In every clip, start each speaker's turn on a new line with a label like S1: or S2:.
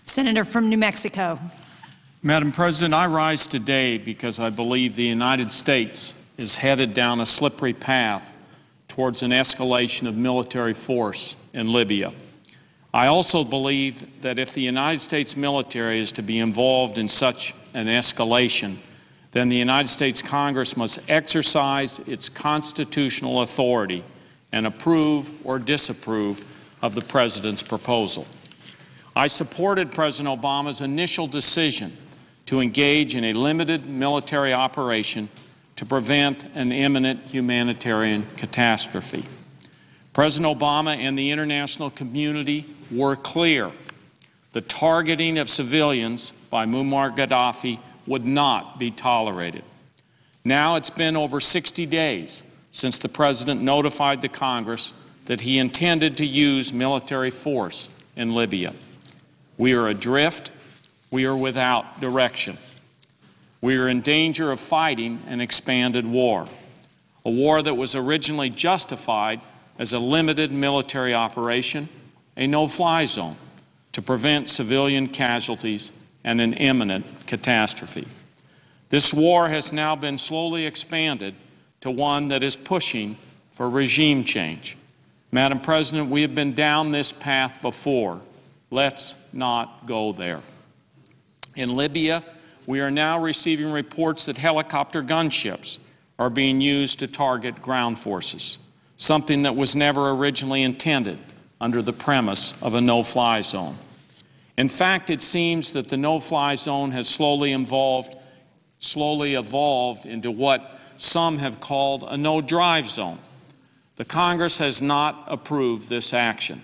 S1: Senator from New Mexico.
S2: Madam President, I rise today because I believe the United States is headed down a slippery path towards an escalation of military force in Libya. I also believe that if the United States military is to be involved in such an escalation, then the United States Congress must exercise its constitutional authority and approve or disapprove of the President's proposal. I supported President Obama's initial decision to engage in a limited military operation to prevent an imminent humanitarian catastrophe. President Obama and the international community were clear. The targeting of civilians by Muammar Gaddafi would not be tolerated. Now it's been over 60 days since the President notified the Congress that he intended to use military force in Libya. We are adrift. We are without direction. We are in danger of fighting an expanded war, a war that was originally justified as a limited military operation, a no-fly zone, to prevent civilian casualties and an imminent catastrophe. This war has now been slowly expanded to one that is pushing for regime change. Madam President, we have been down this path before. Let's not go there. In Libya, we are now receiving reports that helicopter gunships are being used to target ground forces, something that was never originally intended under the premise of a no-fly zone. In fact, it seems that the no-fly zone has slowly evolved into what some have called a no-drive zone. The Congress has not approved this action.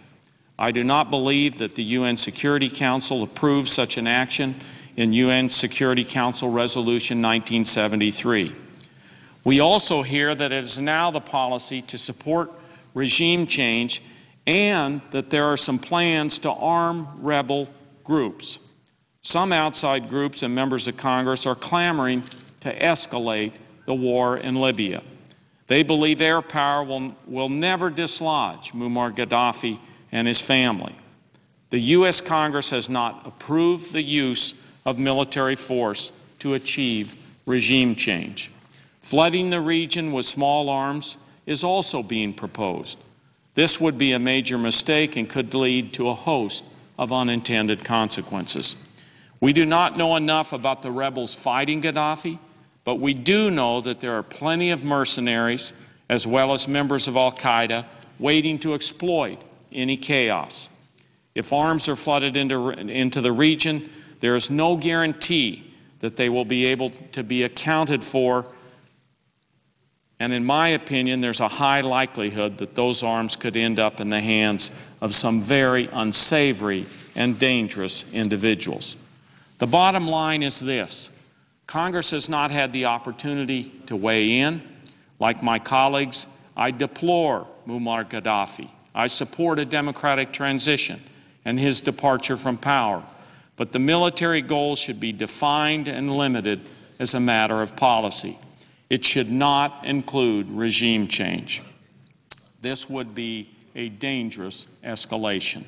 S2: I do not believe that the UN Security Council approved such an action in UN Security Council Resolution 1973. We also hear that it is now the policy to support regime change and that there are some plans to arm rebel groups. Some outside groups and members of Congress are clamoring to escalate the war in Libya. They believe air power will never dislodge Muammar Gaddafi and his family. The U.S. Congress has not approved the use of military force to achieve regime change. Flooding the region with small arms is also being proposed. This would be a major mistake and could lead to a host of unintended consequences. We do not know enough about the rebels fighting Gaddafi, but we do know that there are plenty of mercenaries as well as members of al-Qaeda waiting to exploit any chaos. If arms are flooded into the region, there is no guarantee that they will be able to be accounted for, and in my opinion, there's a high likelihood that those arms could end up in the hands of some very unsavory and dangerous individuals. The bottom line is this: Congress has not had the opportunity to weigh in. Like my colleagues, I deplore Muammar Gaddafi. I support a democratic transition and his departure from power. But the military goals should be defined and limited as a matter of policy. It should not include regime change. This would be a dangerous escalation.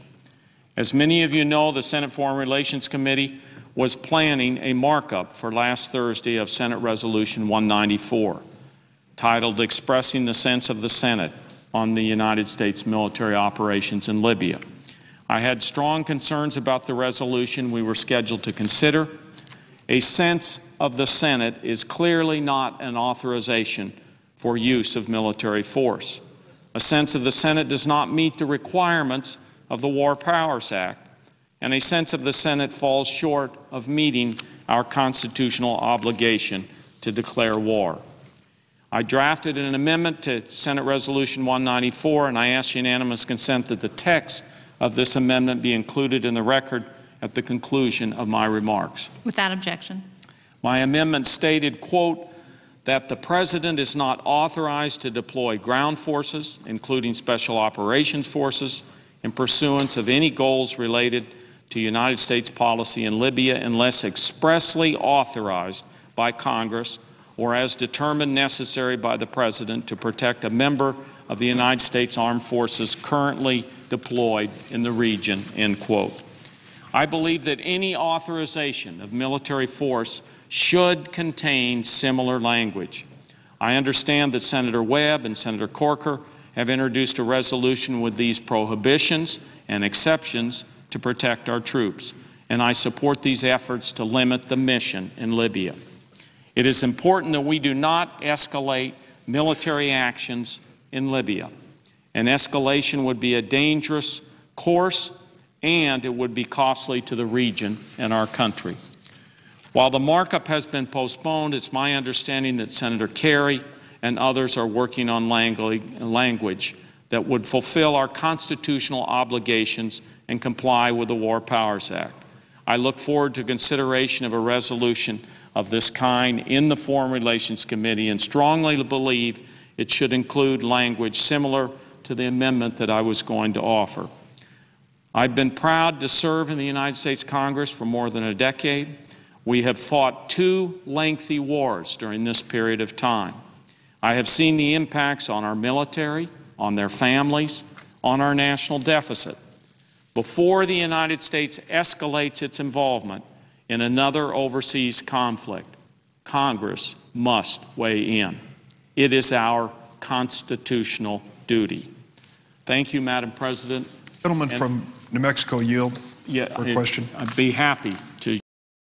S2: As many of you know, the Senate Foreign Relations Committee was planning a markup for last Thursday of Senate Resolution 194, titled Expressing the Sense of the Senate on the United States Military Operations in Libya. I had strong concerns about the resolution we were scheduled to consider. A sense of the Senate is clearly not an authorization for use of military force. A sense of the Senate does not meet the requirements of the War Powers Act, and a sense of the Senate falls short of meeting our constitutional obligation to declare war. I drafted an amendment to Senate Resolution 194, and I ask unanimous consent that the text of this amendment be included in the record at the conclusion of my remarks.
S1: Without objection.
S2: My amendment stated, quote, that the President is not authorized to deploy ground forces, including special operations forces, in pursuance of any goals related to United States policy in Libya unless expressly authorized by Congress or as determined necessary by the President to protect a member of the United States Armed Forces currently deployed in the region, end quote. I believe that any authorization of military force should contain similar language. I understand that Senator Webb and Senator Corker have introduced a resolution with these prohibitions and exceptions to protect our troops, and I support these efforts to limit the mission in Libya. It is important that we do not escalate military actions in Libya. An escalation would be a dangerous course, and it would be costly to the region and our country. While the markup has been postponed, it's my understanding that Senator Kerry and others are working on language that would fulfill our constitutional obligations and comply with the War Powers Act. I look forward to consideration of a resolution of this kind in the Foreign Relations Committee and strongly believe it should include language similar to the amendment that I was going to offer. I've been proud to serve in the United States Congress for more than a decade. We have fought 2 lengthy wars during this period of time. I have seen the impacts on our military, on their families, on our national deficit. Before the United States escalates its involvement in another overseas conflict, Congress must weigh in. It is our constitutional duty. Thank you, Madam President.
S3: Gentleman from New Mexico yield for a question.
S2: I'd be happy.